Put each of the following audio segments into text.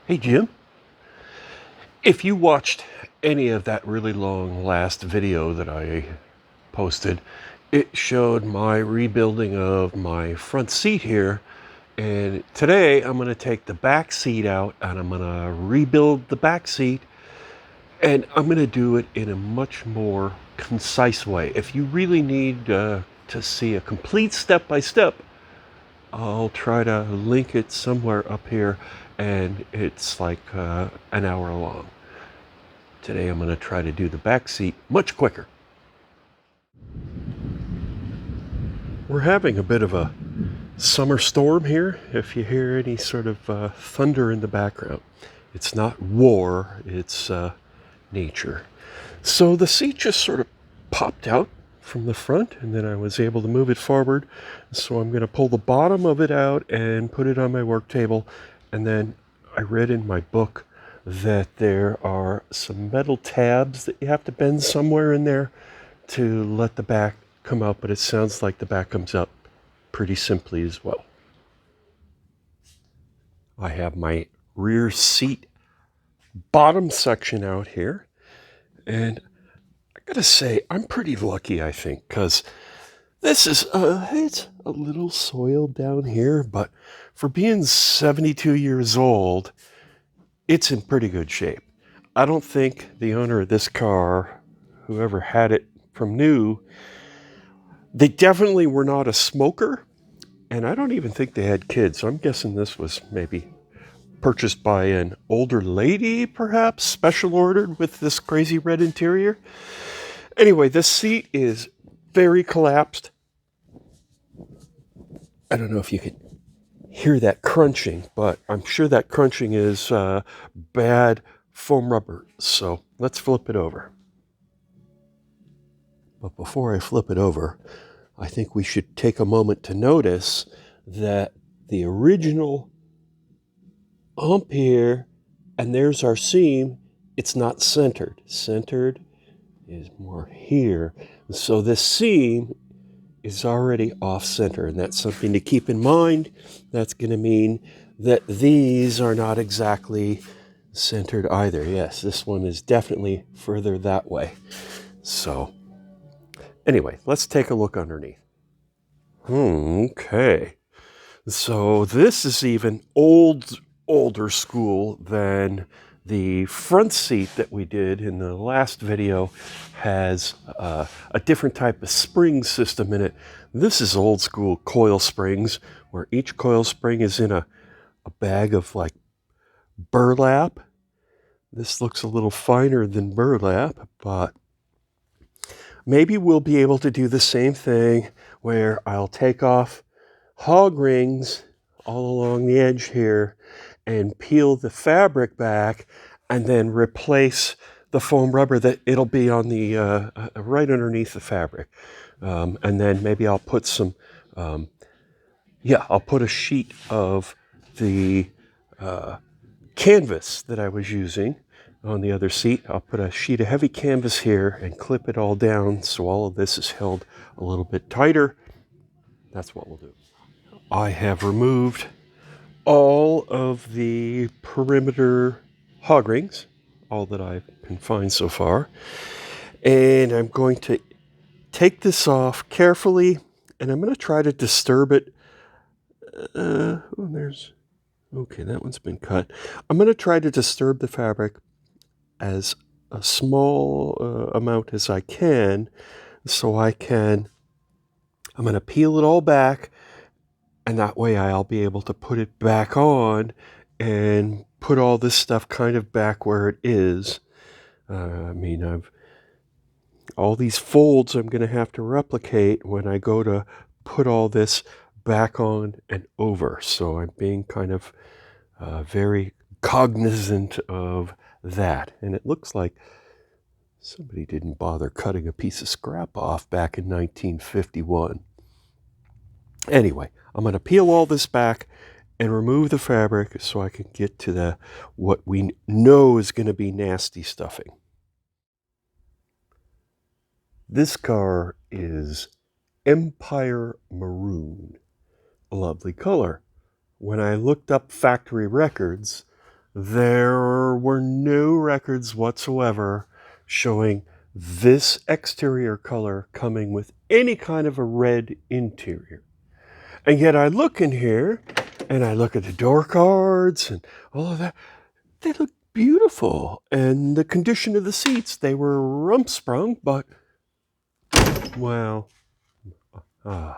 Hey Jim, if you watched any of that really long last video that I posted, it showed my rebuilding of my front seat here. And today I'm going to take the back seat out and I'm going to rebuild the back seat. And I'm going to do it in a much more concise way. If you really need to see a complete step by step, I'll try to link it somewhere up here, and it's like an hour long. Today I'm going to try to do the back seat much quicker. We're having a bit of a summer storm here. If you hear any sort of thunder in the background, it's not war, it's nature. So the seat just sort of popped out from the front, and then I was able to move it forward. So I'm going to pull the bottom of it out and put it on my work table. And then I read in my book that there are some metal tabs that you have to bend somewhere in there to let the back come out, but it sounds like the back comes up pretty simply as well. I have my rear seat bottom section out here, and I gotta say, I'm pretty lucky, I think, because this is, it's a little soiled down here, but for being 72 years old, it's in pretty good shape. I don't think the owner of this car, whoever had it from new, they definitely were not a smoker, and I don't even think they had kids, so I'm guessing this was maybe purchased by an older lady, perhaps, special ordered with this crazy red interior. Anyway, this seat is very collapsed. I don't know if you can hear that crunching, but I'm sure that crunching is bad foam rubber. So let's flip it over. But before I flip it over, I think we should take a moment to notice that the original hump here, and there's our seam, it's not centered. Centered is more here. So this seam is already off center, and that's something to keep in mind. That's going to mean that these are not exactly centered either. Yes, this one is definitely further that way. So anyway, let's take a look underneath. Okay. So this is even older school than the front seat that we did in the last video. Has a different type of spring system in it. This is old school coil springs, where each coil spring is in a bag of like burlap. This looks a little finer than burlap, but maybe we'll be able to do the same thing where I'll take off hog rings all along the edge here and peel the fabric back and then replace the foam rubber that it'll be on the right underneath the fabric. And then maybe I'll put some, I'll put a sheet of the canvas that I was using on the other seat. I'll put a sheet of heavy canvas here and clip it all down so all of this is held a little bit tighter. That's what we'll do. I have removed all of the perimeter hog rings, all that I've been find so far. And I'm going to take this off carefully, and I'm going to try to disturb it. Okay, that one's been cut. I'm going to try to disturb the fabric as a small amount as I can, so I'm going to peel it all back, and that way I'll be able to put it back on and put all this stuff kind of back where it is. I've all these folds I'm going to have to replicate when I go to put all this back on and over. So I'm being kind of very cognizant of that. And it looks like somebody didn't bother cutting a piece of scrap off back in 1951. Anyway, I'm going to peel all this back and remove the fabric so I can get to what we know is going to be nasty stuffing. This car is Empire Maroon, a lovely color. When I looked up factory records, there were no records whatsoever showing this exterior color coming with any kind of a red interior. And yet I look in here and I look at the door cards and all of that. They look beautiful. And the condition of the seats, they were rumsprung, but, well, I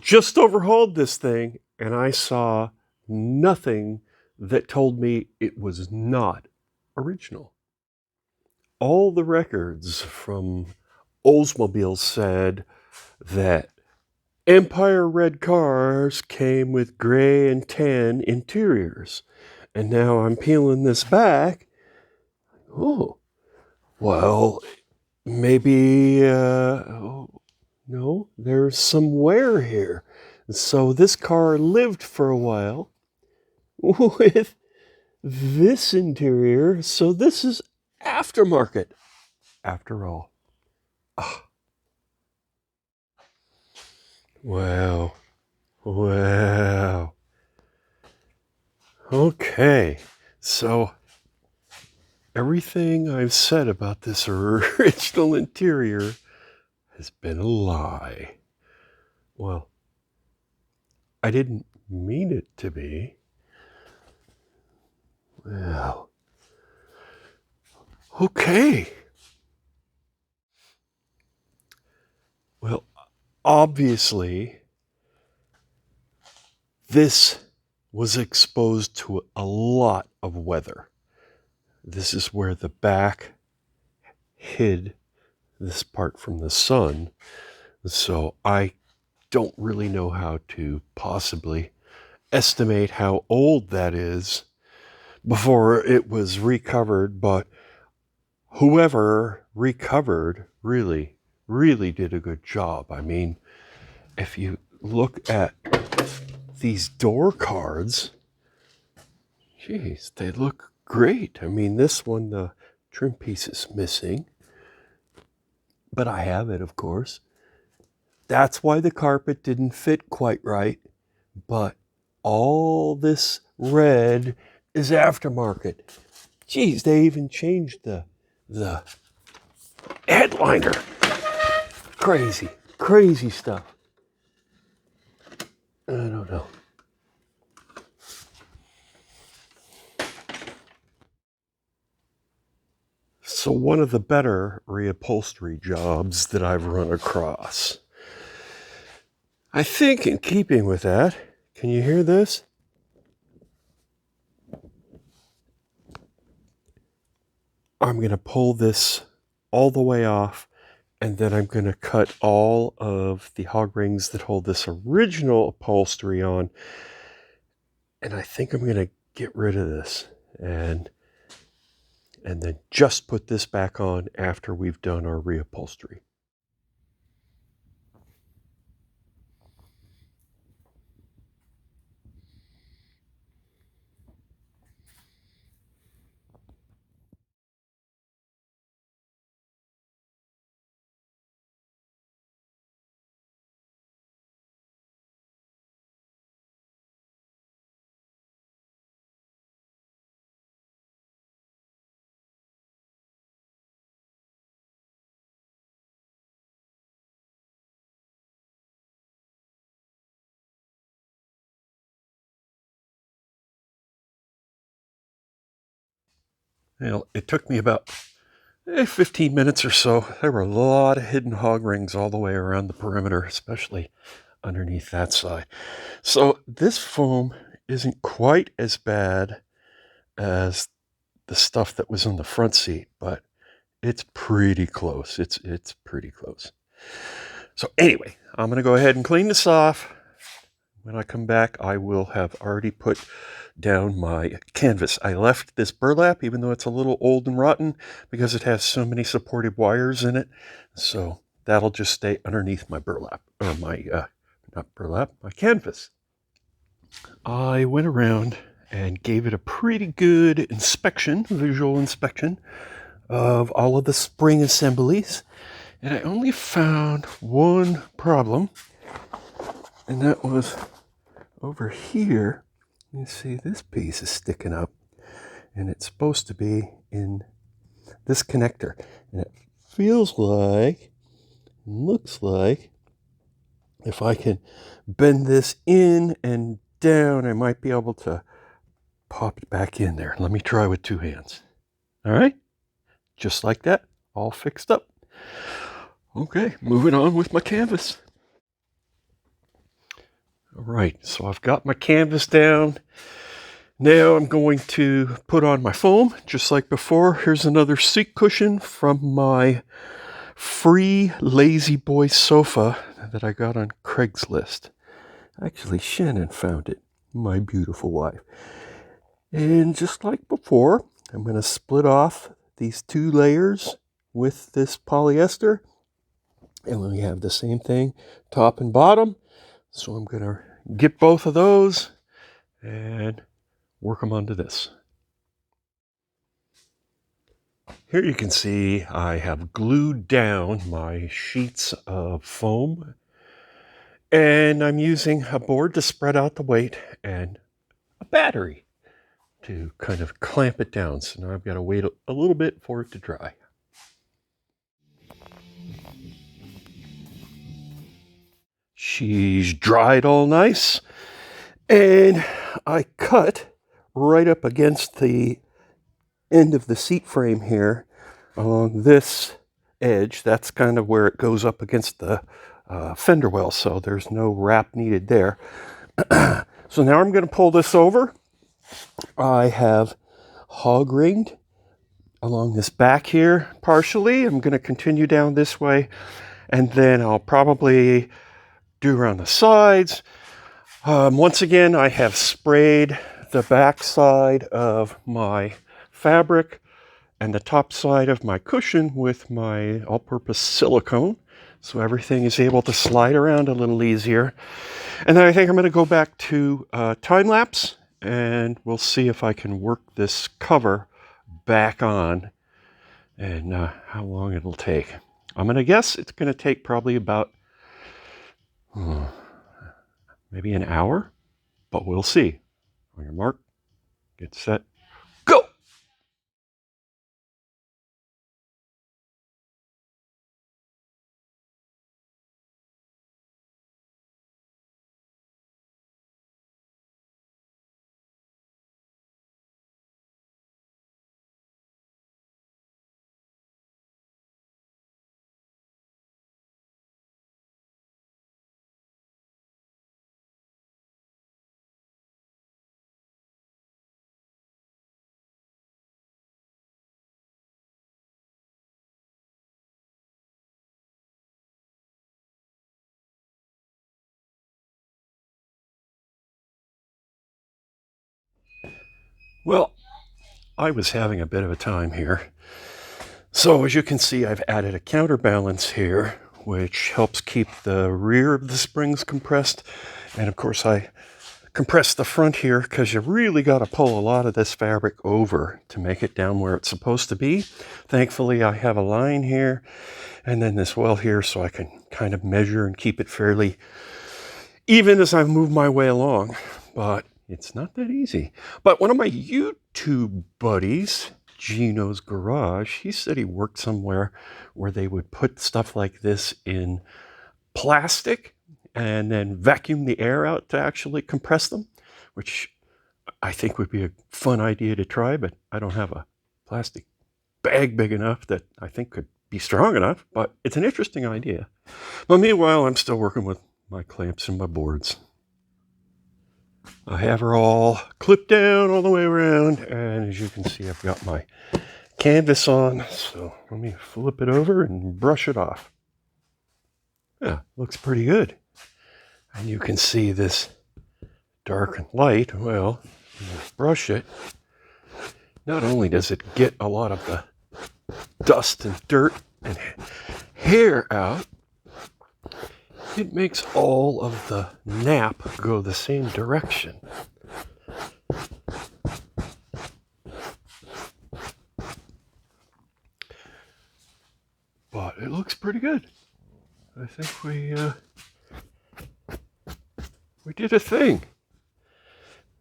just overhauled this thing and I saw nothing that told me it was not original. All the records from Oldsmobile said that Empire Red cars came with gray and tan interiors. And now I'm peeling this back. Oh, well, maybe, no, there's some wear here. So this car lived for a while with this interior. So this is aftermarket after all. Oh. Wow. Wow. Okay. So everything I've said about this original interior has been a lie. Well, I didn't mean it to be. Well, okay. Well, obviously, this was exposed to a lot of weather. This is where the back hid this part from the sun. So I don't really know how to possibly estimate how old that is before it was recovered, but whoever recovered really did a good job. I mean, if you look at these door cards, geez, they look great. I mean, this one, the trim piece is missing, but I have it, of course. That's why the carpet didn't fit quite right, but all this red is aftermarket. Geez, they even changed the headliner. Crazy stuff. I don't know. So one of the better reupholstery jobs that I've run across. I think in keeping with that, can you hear this? I'm going to pull this all the way off, and then I'm going to cut all of the hog rings that hold this original upholstery on. And I think I'm going to get rid of this and then just put this back on after we've done our reupholstery. Well, it took me about 15 minutes or so. There were a lot of hidden hog rings all the way around the perimeter, especially underneath that side. So this foam isn't quite as bad as the stuff that was on the front seat, but it's pretty close. It's pretty close. So anyway, I'm going to go ahead and clean this off. When I come back, I will have already put down my canvas. I left this burlap, even though it's a little old and rotten, because it has so many supportive wires in it. So that'll just stay underneath my burlap, or my, not burlap, my canvas. I went around and gave it a pretty good inspection, visual inspection, of all of the spring assemblies. And I only found one problem, and that was over here You see, this piece is sticking up, and it's supposed to be in this connector. And it feels like, looks like, if I can bend this in and down, I might be able to pop it back in there. Let me try with two hands. All right, just like that, all fixed up. Okay, moving on with my canvas. All right, so I've got my canvas down. Now I'm going to put on my foam, just like before. Here's another seat cushion from my free Lazy Boy sofa that I got on Craigslist. Actually, Shannon found it, my beautiful wife. And just like before, I'm going to split off these two layers with this polyester. And we have the same thing, top and bottom. So I'm going to get both of those and work them onto this. Here you can see I have glued down my sheets of foam, and I'm using a board to spread out the weight and a battery to kind of clamp it down. So now I've got to wait a little bit for it to dry. She's dried all nice, and I cut right up against the end of the seat frame here along this edge. That's kind of where it goes up against the fender well, so there's no wrap needed there. So now I'm going to pull this over. I have hog ringed along this back here partially. I'm going to continue down this way, and then I'll probably do around the sides. Once again, I have sprayed the back side of my fabric and the top side of my cushion with my all-purpose silicone, so everything is able to slide around a little easier. And then I think I'm going to go back to time-lapse, and we'll see if I can work this cover back on and how long it'll take. I'm going to guess it's going to take probably about maybe an hour, but we'll see. On your mark, get set, go! Well, I was having a bit of a time here. So as you can see, I've added a counterbalance here, which helps keep the rear of the springs compressed. And of course, I compress the front here because you really got to pull a lot of this fabric over to make it down where it's supposed to be. Thankfully, I have a line here and then this well here, so I can kind of measure and keep it fairly even as I move my way along. But it's not that easy. But one of my YouTube buddies, Gino's Garage, he said he worked somewhere where they would put stuff like this in plastic and then vacuum the air out to actually compress them, which I think would be a fun idea to try, but I don't have a plastic bag big enough that I think could be strong enough, but it's an interesting idea. But meanwhile, I'm still working with my clamps and my boards. I have her all clipped down all the way around, and as you can see, I've got my canvas on, so let me flip it over and brush it off. Yeah, looks pretty good. And you can see this dark and light. Well, when you brush it, not only does it get a lot of the dust and dirt and hair out, it makes all of the nap go the same direction. But it looks pretty good. I think we did a thing.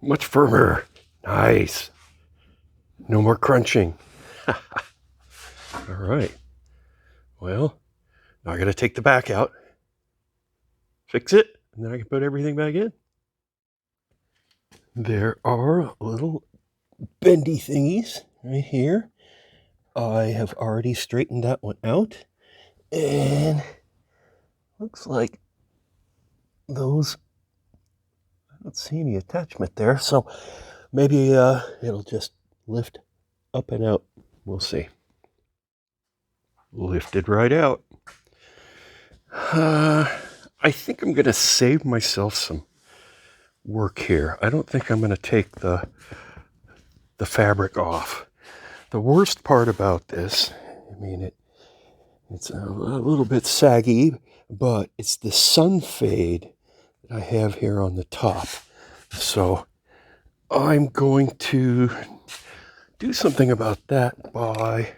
Much firmer. Nice. No more crunching. All right. Well, now I got to take the back out, fix it, and then I can put everything back in. There are little bendy thingies right here. I have already straightened that one out, and looks like those, I don't see any attachment there, so maybe it'll just lift up and out. We'll see. Lifted right out. I think I'm going to save myself some work here. I don't think I'm going to take the fabric off. The worst part about this, I mean, it's a little bit saggy, but it's the sun fade that I have here on the top. So I'm going to do something about that by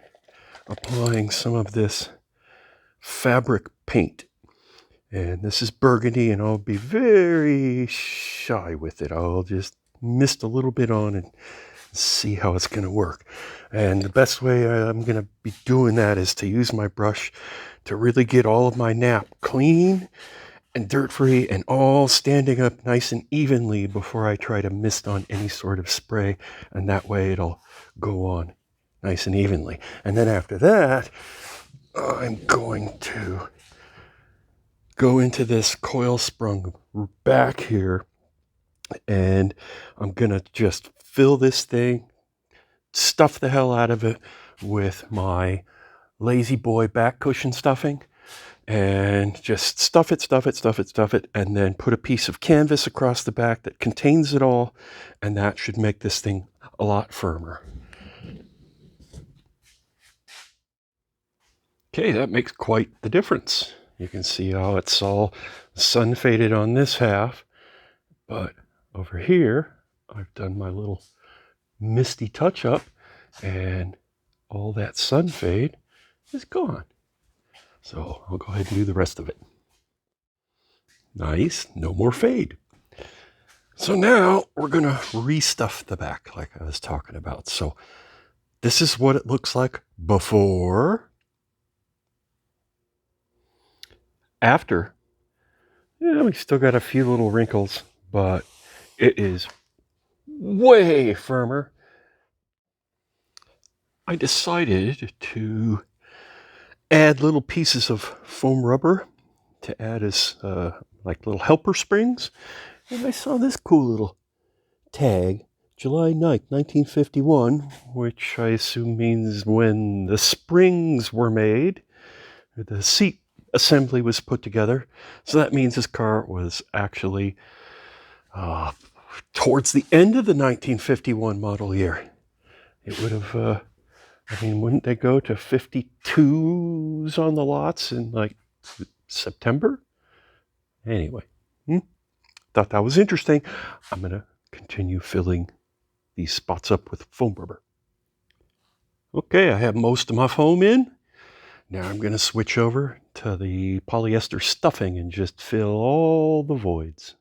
applying some of this fabric paint. And this is burgundy, and I'll be very shy with it. I'll just mist a little bit on and see how it's going to work. And the best way I'm going to be doing that is to use my brush to really get all of my nap clean and dirt-free and all standing up nice and evenly before I try to mist on any sort of spray. And that way it'll go on nice and evenly. And then after that, I'm going to go into this coil sprung back here, and I'm gonna just fill this thing, stuff the hell out of it with my Lazy Boy back cushion stuffing, and just stuff it, and then put a piece of canvas across the back that contains it all, and that should make this thing a lot firmer. Okay, that makes quite the difference. You can see how it's all sun faded on this half, but over here, I've done my little misty touch up, and all that sun fade is gone. So I'll go ahead and do the rest of it. Nice, no more fade. So now we're gonna restuff the back like I was talking about. So this is what it looks like before. After, yeah, we still got a few little wrinkles, but it is way firmer. I decided to add little pieces of foam rubber to add as like little helper springs. And I saw this cool little tag, July 9th, 1951, which I assume means when the springs were made, the seat assembly was put together. So that means this car was actually towards the end of the 1951 model year. It would have, wouldn't they go to 52s on the lots in like September? Anyway, thought that was interesting. I'm going to continue filling these spots up with foam rubber. Okay, I have most of my foam in. Now I'm going to switch over to the polyester stuffing and just fill all the voids.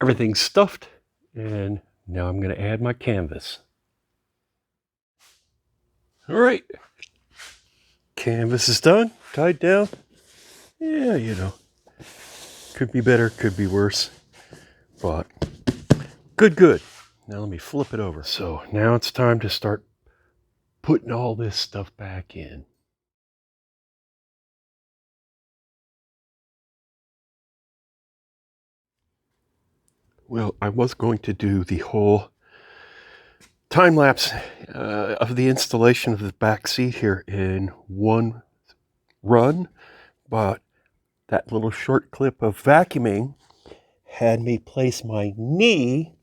Everything's stuffed, and now I'm going to add my canvas. All right, canvas is done, tied down. Yeah, you know, could be better, could be worse, but good. Now let me flip it over. So now it's time to start putting all this stuff back in. Well, I was going to do the whole time lapse of the installation of the back seat here in one run, but that little short clip of vacuuming had me place my knee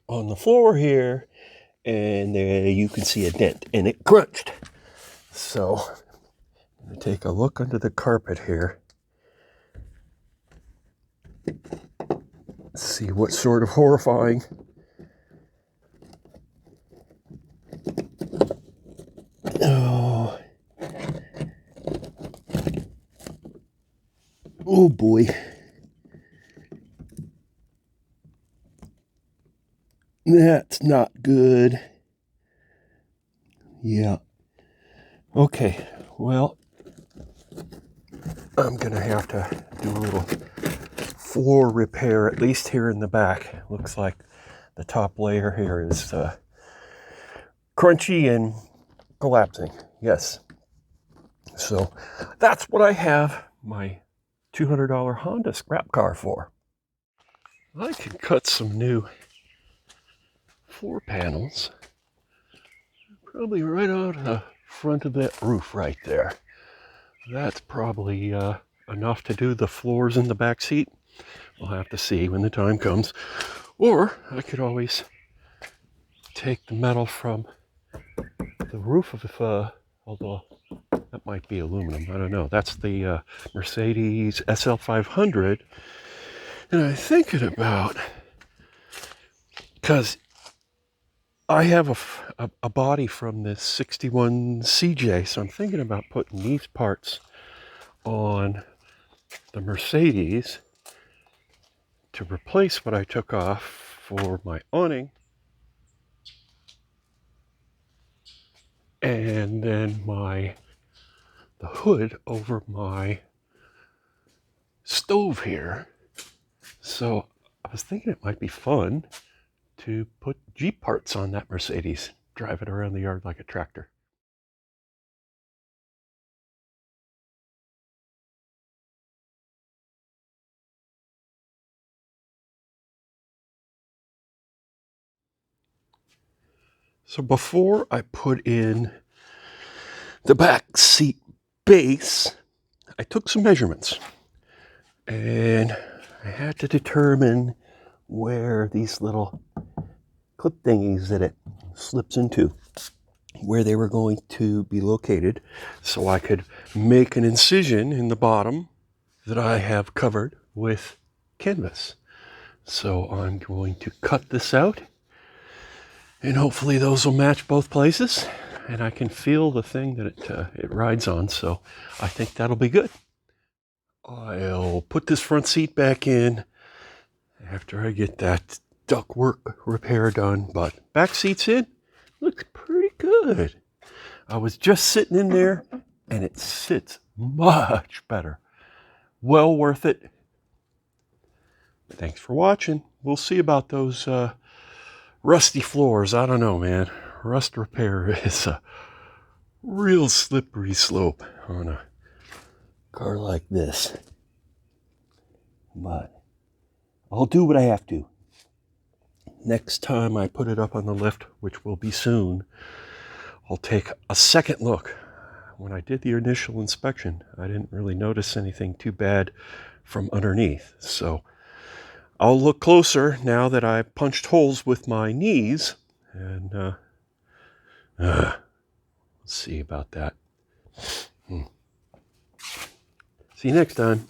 on the floor here, and there you can see a dent, and it crunched. So I'm going to take a look under the carpet here. See what sort of horrifying oh boy. That's not good. Yeah. Okay, well, I'm gonna have to do a little floor repair, at least here in the back. Looks like the top layer here is crunchy and collapsing. Yes. So that's what I have my $200 Honda scrap car for. I can cut some new floor panels, probably right out the front of that roof right there. That's probably enough to do the floors in the back seat. We'll have to see when the time comes. Or I could always take the metal from the roof of, although that might be aluminum, I don't know. That's the Mercedes SL500. And I'm thinking about, because I have a body from this 61 CJ, so I'm thinking about putting these parts on the Mercedes to replace what I took off for my awning, and then the hood over my stove here. So I was thinking it might be fun to put Jeep parts on that Mercedes, drive it around the yard like a tractor. So before I put in the back seat base, I took some measurements, and I had to determine where these little clip thingies that it slips into, where they were going to be located, so I could make an incision in the bottom that I have covered with canvas. So I'm going to cut this out, and hopefully those will match both places, and I can feel the thing that it rides on, so I think that'll be good. I'll put this front seat back in after I get that ductwork repair done, but back seat's in. Looks pretty good. I was just sitting in there, and it sits much better. Well worth it. Thanks for watching. We'll see about those rusty floors. I don't know, man. Rust repair is a real slippery slope on a car like this. But I'll do what I have to. Next time I put it up on the lift, which will be soon, I'll take a second look. When I did the initial inspection, I didn't really notice anything too bad from underneath. So I'll look closer now that I punched holes with my knees, and let's see about that. See you next time.